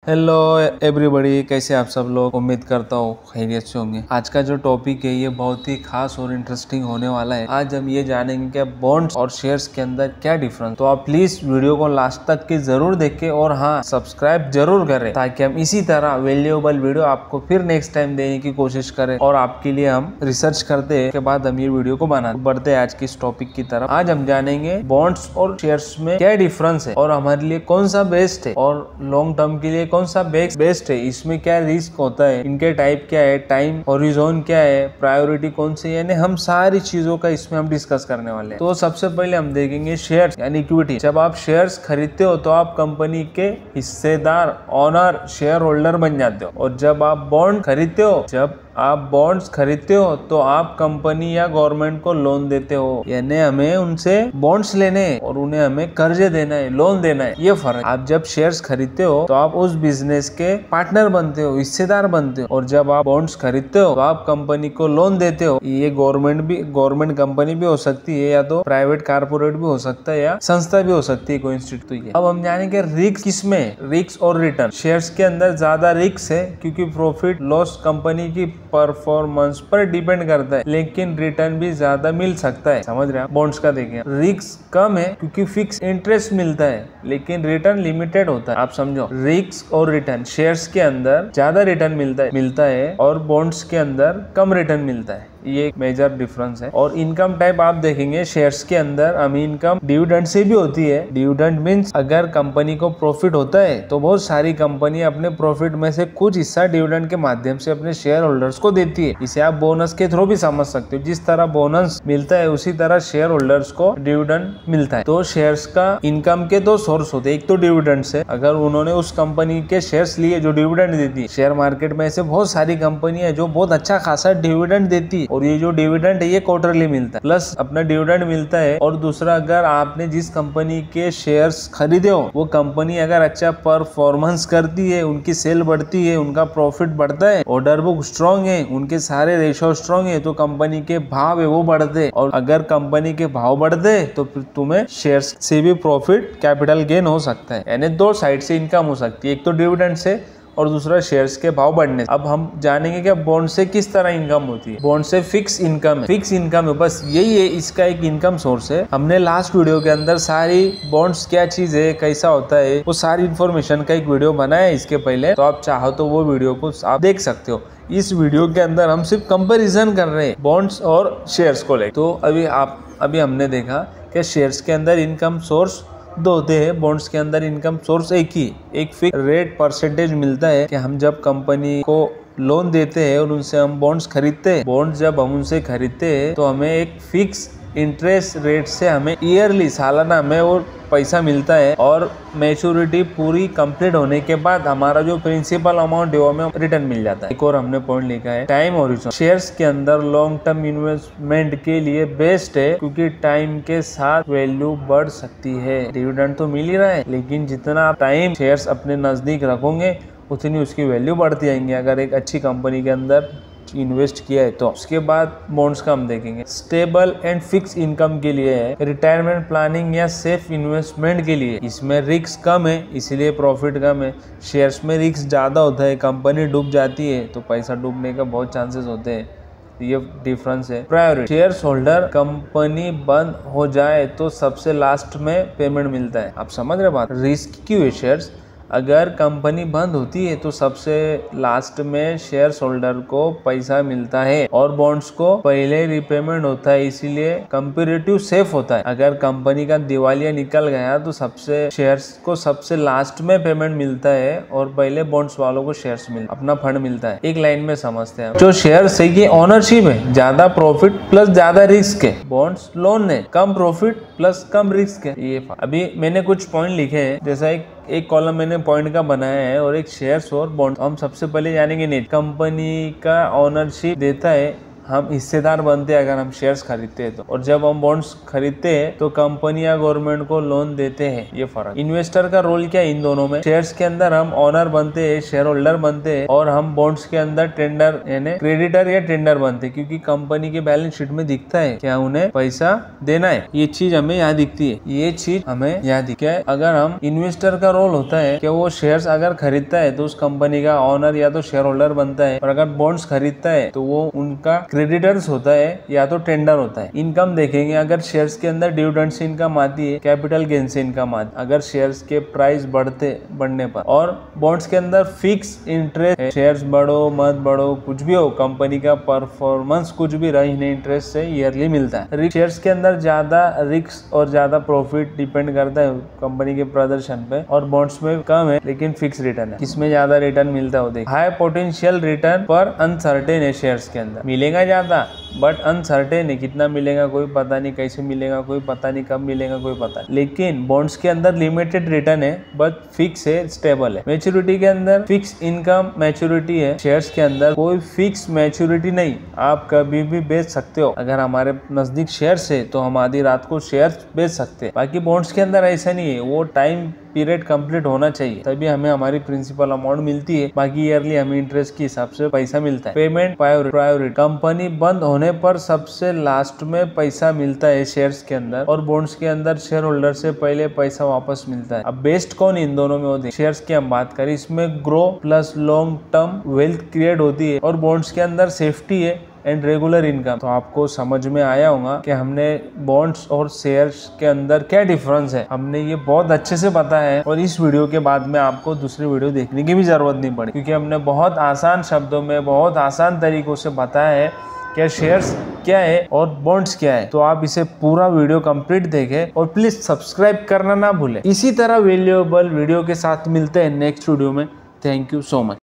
Hello everybody, कैसे आप सब लोग। उम्मीद करता हूँ खैरियत से होंगे। आज का जो टॉपिक है ये बहुत ही खास और इंटरेस्टिंग होने वाला है। आज हम ये जानेंगे कि बॉन्ड्स और शेयर्स के अंदर क्या डिफरेंस। तो आप प्लीज वीडियो को लास्ट तक के जरूर देखें और हाँ, सब्सक्राइब जरूर करें ताकि हम इसी तरह वैल्यूएबल वीडियो आपको फिर नेक्स्ट टाइम देने की कोशिश करें और आपके लिए हम रिसर्च करते हैं के बाद हम ये वीडियो को बनाते। बढ़ते आज की इस टॉपिक की तरफ। आज हम जानेंगे बॉन्ड्स और शेयर्स में क्या डिफरेंस है और हमारे लिए कौन सा बेस्ट है और लॉन्ग टर्म के लिए कौन सा बेस्ट है, इसमें क्या रिस्क होता है, इनके टाइप क्या है, टाइम हॉरिजॉन क्या है, प्रायोरिटी कौन सी है, यानी हम सारी चीजों का इसमें हम डिस्कस करने वाले हैं। तो सबसे पहले हम देखेंगे शेयर्स यानी इक्विटी। जब आप शेयर्स खरीदते हो तो आप कंपनी के हिस्सेदार, ओनर, शेयर होल्डर बन जाते हो। और जब आप बॉन्ड खरीदते हो, जब आप बॉन्ड्स खरीदते हो तो आप कंपनी या गवर्नमेंट को लोन देते हो, यानी हमें उनसे बॉन्ड्स लेने हैं और उन्हें हमें कर्जे देना है, लोन देना है। ये फर्क। आप जब शेयर्स खरीदते हो तो आप उस बिजनेस के पार्टनर बनते हो, हिस्सेदार बनते हो। और जब आप बॉन्ड्स खरीदते हो तो आप कंपनी को लोन देते हो। ये गवर्नमेंट कंपनी भी हो सकती है, या तो प्राइवेट कारपोरेट भी हो सकता है, या संस्था भी हो सकती है, कोई इंस्टीट्यूट। अब हम जानेंगे रिस्क किसमें, रिस्क और रिटर्न। शेयर्स के अंदर ज्यादा रिस्क है क्योंकि प्रॉफिट लॉस कंपनी की परफॉर्मेंस पर डिपेंड करता है, लेकिन रिटर्न भी ज्यादा मिल सकता है। समझ रहे हैं। बॉन्ड्स का देखिए, रिस्क कम है क्योंकि फिक्स इंटरेस्ट मिलता है, लेकिन रिटर्न लिमिटेड होता है। आप समझो, रिस्क और रिटर्न। शेयर्स के अंदर ज्यादा रिटर्न मिलता है और बॉन्ड्स के अंदर कम रिटर्न मिलता है। ये एक मेजर डिफरेंस है। और इनकम टाइप आप देखेंगे, शेयर्स के अंदर हमें इनकम डिविडेंड से भी होती है। डिविडेंड मींस अगर कंपनी को प्रॉफिट होता है तो बहुत सारी कंपनी अपने प्रॉफिट में से कुछ हिस्सा डिविडेंड के माध्यम से अपने शेयर होल्डर्स को देती है। इसे आप बोनस के थ्रू भी समझ सकते हो। जिस तरह बोनस मिलता है उसी तरह शेयर होल्डर्स को डिविडेंड मिलता है। तो शेयर्स का इनकम के दो सोर्स होते हैं। एक तो डिविडेंड से, अगर उन्होंने उस कंपनी के शेयर्स लिए जो डिविडेंड देती है। शेयर मार्केट में ऐसे बहुत सारी कंपनी है जो बहुत अच्छा खासा डिविडेंड देती है, और ये जो डिविडेंड है ये क्वार्टरली मिलता है, प्लस अपना डिविडेंड मिलता है। और दूसरा, अगर आपने जिस कंपनी के शेयर्स खरीदे हो वो कंपनी अगर अच्छा परफॉर्मेंस करती है, उनकी सेल बढ़ती है, उनका प्रॉफिट बढ़ता है, ऑर्डर बुक स्ट्रॉन्ग है, उनके सारे रेशो स्ट्रॉन्ग है, तो कंपनी के भाव है वो बढ़ते। और अगर कंपनी के भाव बढ़ते तो फिर तुम्हें शेयर्स से भी प्रॉफिट, कैपिटल गेन हो सकता है। यानी दो साइड से इनकम हो सकती है, एक तो डिविडेंड से और दूसरा शेयर्स के भाव बढ़ने। अब हम जानेंगे कि बॉन्ड से किस तरह इनकम होती है। बॉन्ड से फिक्स इनकम है, फिक्स इनकम है, बस यही है इसका एक इनकम सोर्स है। हमने लास्ट वीडियो के अंदर सारी बॉन्ड्स क्या चीज है, कैसा होता है, वो सारी इन्फॉर्मेशन का एक वीडियो बनाया है इसके पहले, तो आप चाहो तो वो वीडियो को आप देख सकते हो। इस वीडियो के अंदर हम सिर्फ कंपेरिजन कर रहे हैं बॉन्ड्स और शेयर्स को लेकर। तो अभी हमने देखा कि शेयर्स के अंदर इनकम सोर्स दो होते हैं, बॉन्ड्स के अंदर इनकम सोर्स एक ही। एक फिक्स रेट परसेंटेज मिलता है कि हम जब कंपनी को लोन देते हैं और उनसे हम बॉन्ड्स खरीदते हैं, बॉन्ड्स जब हम उनसे खरीदते हैं तो हमें एक फिक्स इंटरेस्ट रेट से हमें ईयरली, सालाना हमें वो पैसा मिलता है। और मैच्योरिटी पूरी कंप्लीट होने के बाद हमारा जो प्रिंसिपल अमाउंट है वो हमें रिटर्न मिल जाता है। एक और हमने पॉइंट लिखा है, टाइम हॉरिजॉन। शेयर्स के अंदर लॉन्ग टर्म इन्वेस्टमेंट के लिए बेस्ट है क्योंकि टाइम के साथ वैल्यू बढ़ सकती है। डिविडेंड तो मिल ही रहा है, लेकिन जितना आप टाइम शेयर्स अपने नजदीक रखोगे उतनी उसकी वैल्यू बढ़ती जाएंगी अगर एक अच्छी कंपनी के अंदर इन्वेस्ट किया है तो। उसके बाद बॉन्ड्स का हम देखेंगे, स्टेबल एंड फिक्स इनकम के लिए है, रिटायरमेंट प्लानिंग या सेफ इन्वेस्टमेंट के लिए। इसमें रिस्क कम है इसलिए प्रॉफिट कम है। शेयर्स में रिस्क ज्यादा होता है, कंपनी डूब जाती है तो पैसा डूबने का बहुत चांसेस होते हैं। ये डिफरेंस है। प्रायोरिटी, शेयर्स होल्डर कंपनी बंद हो जाए तो सबसे लास्ट में पेमेंट मिलता है। आप समझ रहे बात। रिस्क क्यों है शेयर्स, अगर कंपनी बंद होती है तो सबसे लास्ट में शेयर होल्डर को पैसा मिलता है और बॉन्ड्स को पहले रिपेमेंट होता है, इसीलिए कंपेरेटिव सेफ होता है। अगर कंपनी का दिवालिया निकल गया तो शेयर्स को सबसे लास्ट में पेमेंट मिलता है और पहले बॉन्ड्स वालों को शेयर्स अपना फंड मिलता है। एक लाइन में समझते हैं, जो शेयर्स है ये ओनरशिप है, ज्यादा प्रॉफिट प्लस ज्यादा रिस्क है। बॉन्ड्स लोन है, कम प्रॉफिट प्लस कम रिस्क है। ये अभी मैंने कुछ पॉइंट लिखे हैं, जैसा एक कॉलम मैंने पॉइंट का बनाया है और एक शेयर्स और बॉन्ड। हम सबसे पहले जानेंगे नेट। कंपनी का ओनरशिप देता है हम हिस्सेदार बनते हैं अगर हम शेयर्स खरीदते हैं तो, और जब हम बॉन्ड्स खरीदते हैं तो कंपनी या गवर्नमेंट को लोन देते हैं। ये फर्क। इन्वेस्टर का रोल क्या है इन दोनों में? शेयर्स के अंदर हम ओनर बनते हैं, शेयर होल्डर बनते हैं, और हम बॉन्ड्स के अंदर टेंडर यानी क्रेडिटर या टेंडर बनते हैं, क्योंकि कंपनी के बैलेंस शीट में दिखता है क्या उन्हें पैसा देना है। ये चीज हमें यहाँ दिखती है, ये चीज हमें यहाँ दिखती है। अगर हम इन्वेस्टर का रोल होता है कि वो शेयर्स अगर खरीदता है तो उस कंपनी का ओनर या तो शेयर होल्डर बनता है, और अगर बॉन्ड्स खरीदता है तो वो उनका क्रेडिटर्स होता है या तो टेंडर होता है। इनकम देखेंगे, अगर शेयर्स के अंदर डिविडेंड से इनकम आती है, कैपिटल गेन से इनकम आती है, अगर शेयर्स के प्राइस बढ़ने पर, और बॉन्ड्स के अंदर फिक्स इंटरेस्ट है, शेयर्स बढ़ो मत बढ़ो कुछ भी हो, कंपनी का परफॉर्मेंस कुछ भी रही नहीं, इंटरेस्ट से ईयरली मिलता है। शेयर्स के अंदर ज्यादा रिस्क और ज्यादा प्रॉफिट डिपेंड करता है कंपनी के प्रदर्शन पे, और बॉन्ड्स में कम है लेकिन फिक्स रिटर्न है। किसमें ज्यादा रिटर्न मिलता है वो देखिए। हाई पोटेंशियल रिटर्न पर अनसर्टेन है, शेयर्स के अंदर मिलेगा ज्यादा बट अनसर्टेन है, कितना मिलेगा कोई पता नहीं, कैसे मिलेगा कोई पता नहीं, कब मिलेगा कोई पता नहीं। लेकिन बॉन्ड्स के अंदर लिमिटेड रिटर्न है बट फिक्स है, स्टेबल है। मैच्योरिटी के अंदर फिक्स इनकम मैच्योरिटी है, शेयर्स के अंदर कोई फिक्स मैच्योरिटी नहीं, आप कभी भी बेच सकते हो। अगर हमारे नजदीक शेयर्स है तो हम आधी रात को शेयर्स बेच सकते हैं। बाकी बॉन्ड्स के अंदर ऐसा नहीं है, वो टाइम पीरियड कंप्लीट होना चाहिए तभी हमें हमारी प्रिंसिपल अमाउंट मिलती है, बाकी ईयरली हमें इंटरेस्ट के हिसाब से पैसा मिलता है। पेमेंट प्रायोरिटी, कंपनी बंद होने पर सबसे लास्ट में पैसा मिलता है शेयर्स के अंदर, और बॉन्ड्स के अंदर शेयर होल्डर से पहले पैसा वापस मिलता है। अब बेस्ट कौन इन दोनों में होती है? शेयर्स की हम बात करें, इसमें grow plus long term wealth create होती है, और बॉन्ड्स के अंदर सेफ्टी है एंड रेगुलर इनकम। तो आपको समझ में आया होगा कि हमने बॉन्ड्स और शेयर्स के अंदर क्या डिफरेंस है, हमने ये बहुत अच्छे से बताया है, और इस वीडियो के बाद में आपको दूसरी वीडियो देखने की भी जरूरत नहीं पड़ी, क्योंकि हमने बहुत आसान शब्दों में बहुत आसान तरीकों से बताया है क्या शेयर्स क्या है और बॉन्ड्स क्या है। तो आप इसे पूरा वीडियो कंप्लीट देखें और प्लीज सब्सक्राइब करना ना भूलें। इसी तरह वैल्यूएबल वीडियो के साथ मिलते हैं नेक्स्ट वीडियो में। Thank you so much.